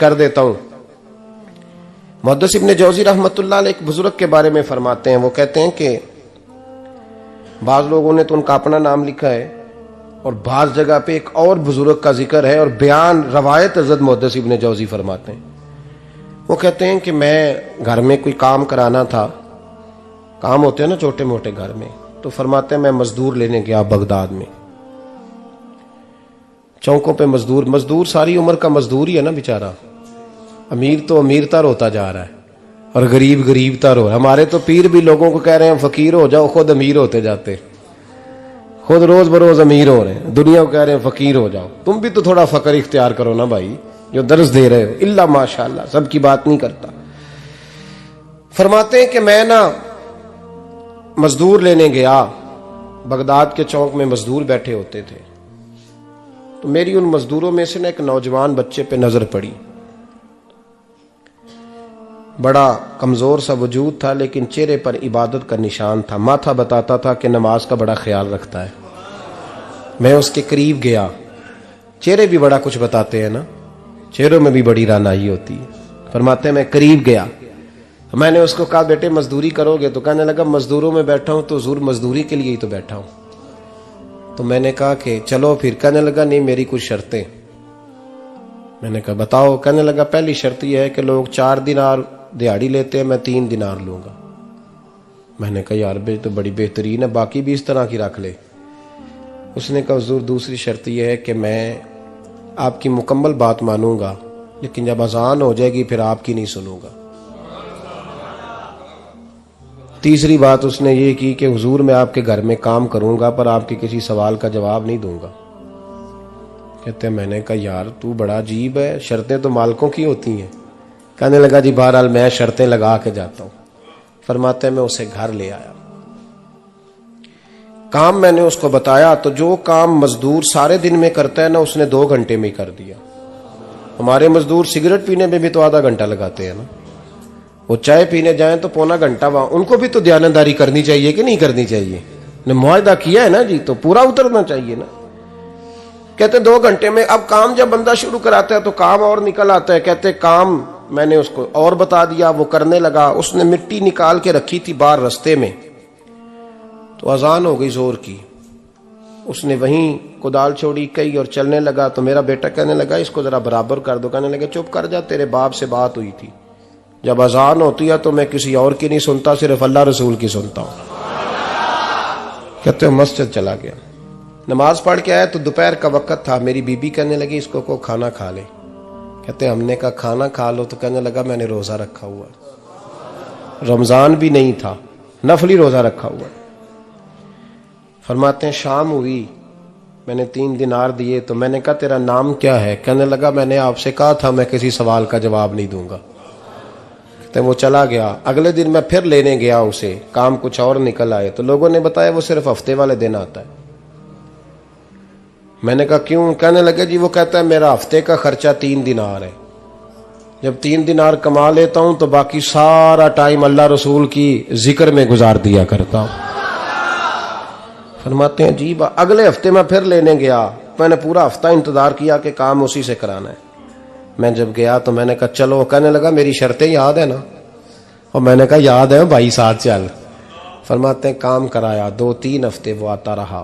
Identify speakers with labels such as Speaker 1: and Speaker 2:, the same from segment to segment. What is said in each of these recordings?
Speaker 1: کر دیتا ہوں. محدث ابن جوزی رحمۃ اللہ علیہ ایک بزرگ کے بارے میں فرماتے ہیں، وہ کہتے ہیں کہ بعض لوگوں نے تو ان کا اپنا نام لکھا ہے اور بعض جگہ پہ ایک اور بزرگ کا ذکر ہے اور بیان روایت حضرت محدث ابن جوزی فرماتے ہیں. وہ کہتے ہیں کہ میں گھر میں کوئی کام کرانا تھا، کام ہوتے ہیں نا چھوٹے موٹے گھر میں، تو فرماتے ہیں میں مزدور لینے گیا بغداد میں. چوکوں پہ مزدور ساری عمر کا مزدور ہی ہے نا بیچارہ. امیر تو امیر تر ہوتا جا رہا ہے اور غریب غریب تر ہو رہا ہے. ہمارے تو پیر بھی لوگوں کو کہہ رہے ہیں فقیر ہو جاؤ، خود امیر ہوتے جاتے، خود روز بروز امیر ہو رہے ہیں. دنیا کو کہہ رہے ہیں فقیر ہو جاؤ. تم بھی تو تھوڑا فقر اختیار کرو نا بھائی، جو درس دے رہے ہو. اللہ ماشاءاللہ، سب کی بات نہیں کرتا. فرماتے ہیں کہ میں نا مزدور لینے گیا، بغداد کے چوک میں مزدور بیٹھے ہوتے تھے، تو میری ان مزدوروں میں سے نا ایک نوجوان بچے پہ نظر پڑی. بڑا کمزور سا وجود تھا لیکن چہرے پر عبادت کا نشان تھا. ماتھا بتاتا تھا کہ نماز کا بڑا خیال رکھتا ہے. میں اس کے قریب گیا. چہرے بھی بڑا کچھ بتاتے ہیں نا، چہروں میں بھی بڑی رانائی ہوتی ہے. فرماتے ہیں میں قریب گیا، میں نے اس کو کہا بیٹے مزدوری کرو گے؟ تو کہنے لگا مزدوروں میں بیٹھا ہوں تو حضور مزدوری کے لیے ہی تو بیٹھا ہوں. تو میں نے کہا کہ چلو پھر. کہنے لگا نہیں میری کچھ شرطیں. میں نے کہا بتاؤ. کہنے لگا پہلی شرط یہ ہے کہ لوگ 4 دینار دیہاڑی لیتے ہیں، میں 3 دینار لوں گا. میں نے کہا یار تو بڑی بہترین ہے، باقی بھی اس طرح کی رکھ لے. اس نے کہا حضور دوسری شرط یہ ہے کہ میں آپ کی مکمل بات مانوں گا لیکن جب اذان ہو جائے گی پھر آپ کی نہیں سنوں گا. تیسری بات اس نے یہ کی کہ حضور میں آپ کے گھر میں کام کروں گا پر آپ کے کسی سوال کا جواب نہیں دوں گا. کہتے ہیں میں نے کہا یار تو بڑا عجیب ہے، شرطیں تو مالکوں کی ہوتی ہیں. کہنے لگا جی بہرحال میں شرطیں لگا کے جاتا ہوں. فرماتے ہیں میں اسے گھر لے آیا، کام میں نے اس کو بتایا تو جو کام مزدور سارے دن میں کرتا ہے نا اس نے 2 گھنٹے میں کر دیا. ہمارے مزدور سگریٹ پینے میں بھی تو آدھا گھنٹہ لگاتے ہیں نا، وہ چائے پینے جائیں تو پونا گھنٹہ وہاں. ان کو بھی تو دیانتداری کرنی چاہیے کہ نہیں کرنی چاہیے؟ نے معاہدہ کیا ہے نا جی تو پورا اترنا چاہیے نا. کہتے 2 گھنٹے میں. اب کام جب بندہ شروع کراتا ہے تو کام اور نکل آتا ہے. کہتے کام میں نے اس کو اور بتا دیا، وہ کرنے لگا. اس نے مٹی نکال کے رکھی تھی باہر رستے میں، تو اذان ہو گئی زور کی. اس نے وہیں کدال چھوڑی کئی اور چلنے لگا. تو میرا بیٹا کہنے لگا اس کو ذرا برابر کر دو. کہنے لگا چپ کر جا، تیرے باپ سے بات ہوئی تھی، جب اذان ہوتی ہے تو میں کسی اور کی نہیں سنتا، صرف اللہ رسول کی سنتا ہوں. کہتے ہیں مسجد چلا گیا، نماز پڑھ کے آیا تو دوپہر کا وقت تھا. میری بی بی کہنے لگی اس کو کھانا کھا لے. کہتے ہیں ہم نے کہا کھانا کھا لو. تو کہنے لگا میں نے روزہ رکھا ہوا، رمضان بھی نہیں تھا، نفلی روزہ رکھا ہوا. فرماتے ہیں شام ہوئی، میں نے 3 دینار دیے. تو میں نے کہا تیرا نام کیا ہے؟ کہنے لگا میں نے آپ سے کہا تھا میں کسی سوال کا جواب نہیں دوں گا. تو وہ چلا گیا. اگلے دن میں پھر لینے گیا اسے، کام کچھ اور نکل آئے. تو لوگوں نے بتایا وہ صرف ہفتے والے دن آتا ہے. میں نے کہا کیوں؟ کہنے لگے جی وہ کہتا ہے میرا ہفتے کا خرچہ 3 دینار ہے، جب 3 دینار کما لیتا ہوں تو باقی سارا ٹائم اللہ رسول کی ذکر میں گزار دیا کرتا ہوں. فرماتے ہیں جی اگلے ہفتے میں پھر لینے گیا. میں نے پورا ہفتہ انتظار کیا کہ کام اسی سے کرانا ہے. میں جب گیا تو میں نے کہا چلو. کہنے لگا میری شرطیں یاد ہے نا؟ اور میں نے کہا یاد ہے بھائی ساتھ چل. فرماتے ہیں کام کرایا. 2-3 ہفتے وہ آتا رہا.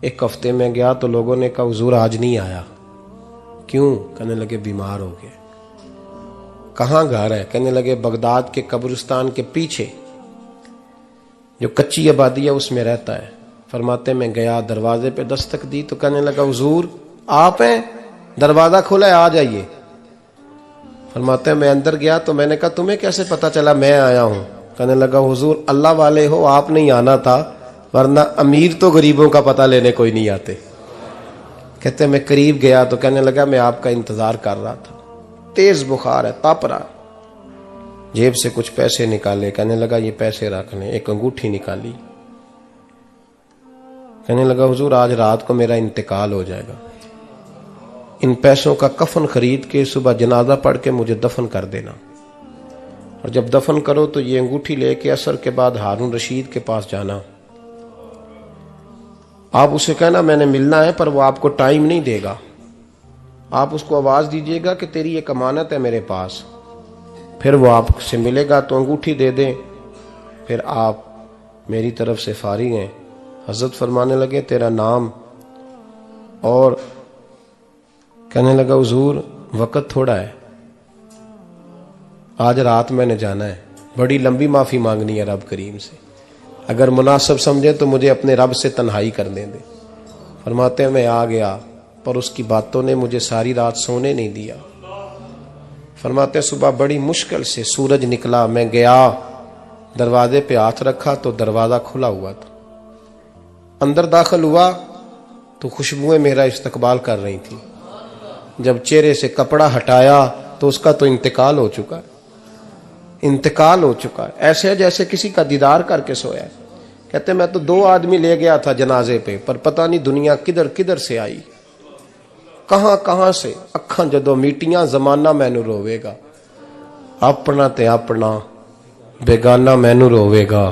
Speaker 1: ایک ہفتے میں گیا تو لوگوں نے کہا حضور آج نہیں آیا. کیوں؟ کہنے لگے بیمار ہو گئے. کہاں گھر ہے؟ کہنے لگے بغداد کے قبرستان کے پیچھے جو کچی آبادی ہے اس میں رہتا ہے. فرماتے میں گیا، دروازے پہ دستک دی تو کہنے لگا حضور آپ ہیں؟ دروازہ کھلا ہے آ جائیے. فرماتے ہیں میں اندر گیا تو میں نے کہا تمہیں کیسے پتا چلا میں آیا ہوں؟ کہنے لگا حضور اللہ والے ہو آپ نہیں آنا تھا، ورنہ امیر تو غریبوں کا پتہ لینے کوئی نہیں آتے. کہتے میں قریب گیا تو کہنے لگا میں آپ کا انتظار کر رہا تھا، تیز بخار ہے تاپ رہا. جیب سے کچھ پیسے نکالے. کہنے لگا یہ پیسے رکھ لیں. ایک انگوٹھی نکالی. کہنے لگا حضور آج رات کو میرا انتقال ہو جائے گا، ان پیسوں کا کفن خرید کے صبح جنازہ پڑھ کے مجھے دفن کر دینا، اور جب دفن کرو تو یہ انگوٹھی لے کے عصر کے بعد ہارون رشید کے پاس جانا. آپ اسے کہنا میں نے ملنا ہے پر وہ آپ کو ٹائم نہیں دے گا، آپ اس کو آواز دیجئے گا کہ تیری ایک امانت ہے میرے پاس، پھر وہ آپ سے ملے گا تو انگوٹھی دے دیں، پھر آپ میری طرف سے فارغ ہیں۔ حضرت فرمانے لگے تیرا نام، اور کہنے لگا حضور وقت تھوڑا ہے، آج رات میں نے جانا ہے، بڑی لمبی معافی مانگنی ہے رب کریم سے، اگر مناسب سمجھے تو مجھے اپنے رب سے تنہائی کرنے دے۔ فرماتے ہیں میں آ گیا، پر اس کی باتوں نے مجھے ساری رات سونے نہیں دیا۔ فرماتے ہیں صبح بڑی مشکل سے سورج نکلا، میں گیا دروازے پہ ہاتھ رکھا تو دروازہ کھلا ہوا تھا، اندر داخل ہوا تو خوشبوئیں میرا استقبال کر رہی تھی، جب چہرے سے کپڑا ہٹایا تو اس کا تو انتقال ہو چکا ہے، انتقال ہو چکا ہے، ایسے ہے جیسے کسی کا دیدار کر کے سویا ہے۔ کہتے میں تو 2 آدمی لے گیا تھا جنازے پہ، پر پتہ نہیں دنیا کدھر کدھر سے آئی، کہاں کہاں سے، اکھاں جدو میٹیاں زمانہ مینو روے گا، اپنا تے اپنا بیگانہ مینو روے گا،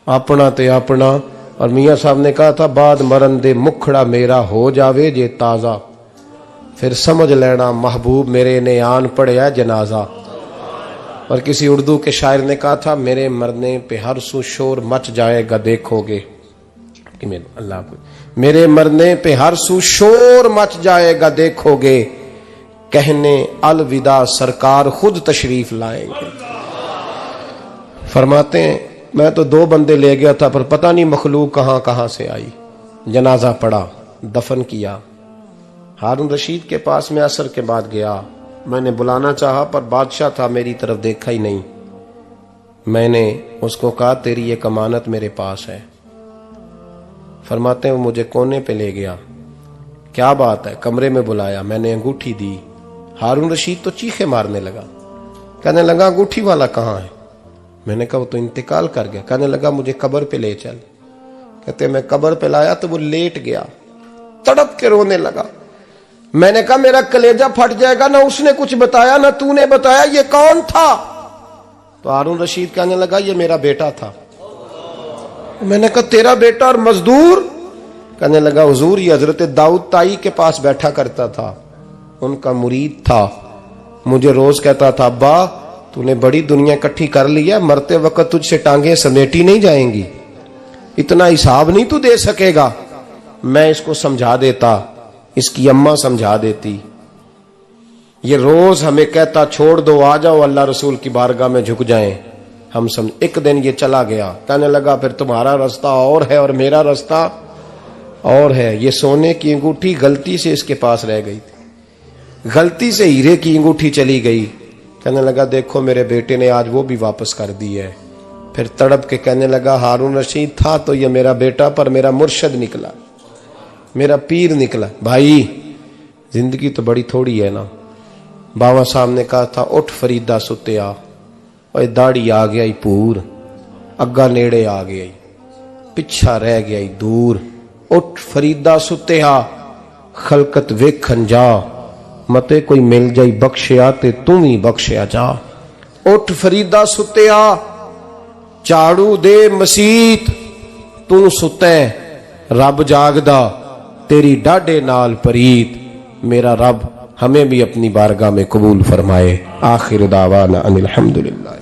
Speaker 1: اپنا تے اپنا۔ اور میاں صاحب نے کہا تھا بعد مرن دے مکھڑا میرا ہو جاوے جے تازہ، پھر سمجھ لینا محبوب میرے نے آن پڑیا جنازہ۔ اور کسی اردو کے شاعر نے کہا تھا میرے مرنے پہ ہر سو شور مچ جائے گا دیکھو گے، اللہ کو میرے مرنے پہ ہر سو شور مچ جائے گا دیکھو گے، کہنے الوداع سرکار خود تشریف لائیں گے۔ فرماتے ہیں میں تو 2 بندے لے گیا تھا، پر پتہ نہیں مخلوق کہاں کہاں سے آئی، جنازہ پڑا، دفن کیا۔ ہارون رشید کے پاس میں عصر کے بعد گیا، میں نے بلانا چاہا پر بادشاہ تھا، میری طرف دیکھا ہی نہیں۔ میں نے اس کو کہا تیری ایک امانت میرے پاس ہے۔ فرماتے ہیں وہ مجھے کونے پہ لے گیا، کیا بات ہے، کمرے میں بلایا، میں نے انگوٹھی دی۔ ہارون رشید تو چیخے مارنے لگا، کہنے لگا انگوٹھی والا کہاں ہے؟ میں نے کہا وہ تو انتقال کر گیا۔ کہنے لگا مجھے قبر پہ لے چل۔ کہتے میں قبر پہ لایا تو وہ لیٹ گیا، تڑپ کے رونے لگا۔ میں نے کہا میرا کلیجہ پھٹ جائے گا، نہ اس نے کچھ بتایا نہ تو نے بتایا، یہ کون تھا؟ تو ہارون رشید کہنے لگا یہ میرا بیٹا تھا۔ میں نے کہا تیرا بیٹا اور مزدور؟ کہنے لگا حضور یہ حضرت داؤد تائی کے پاس بیٹھا کرتا تھا، ان کا مرید تھا، مجھے روز کہتا تھا ابا تو نے بڑی دنیا اکٹھی کر لی ہے، مرتے وقت تجھ سے ٹانگیں سمیٹی نہیں جائیں گی، اتنا حساب نہیں تو دے سکے گا۔ میں اس کو سمجھا دیتا، اس کی اماں سمجھا دیتی، یہ روز ہمیں کہتا چھوڑ دو آ جاؤ اللہ رسول کی بارگاہ میں جھک جائیں، ہم سمجھ۔ ایک دن یہ چلا گیا، کہنے لگا پھر تمہارا راستہ اور ہے اور میرا راستہ اور ہے۔ یہ سونے کی انگوٹھی غلطی سے اس کے پاس رہ گئی تھی، غلطی سے ہیرے کی انگوٹھی چلی گئی۔ کہنے لگا دیکھو میرے بیٹے نے آج وہ بھی واپس کر دی ہے۔ پھر تڑپ کے کہنے لگا ہارون رشید تھا تو یہ میرا بیٹا، پر میرا مرشد نکلا، میرا پیر نکلا۔ بھائی زندگی تو بڑی تھوڑی ہے نا۔ بابا صاحب نے کہا تھا اٹھ فریدہ ستیا، اور داڑھی آ گیا پور، اگا نیڑے آ گیا پچھا رہ گیا دور، اٹھ فریدہ ستیا خلقت ویکھن جا، متے کوئی مل جائی بخشیا تے تم ہی بخشیا جا۔ اٹھ فریدہ ستیا چاڑو دے مسیت، تو ستیں رب جاگدا تیری ڈاڈے نال پریت، میرا رب ہمیں بھی اپنی بارگاہ میں قبول فرمائے۔ آخر دعوانا ان الحمدللہ۔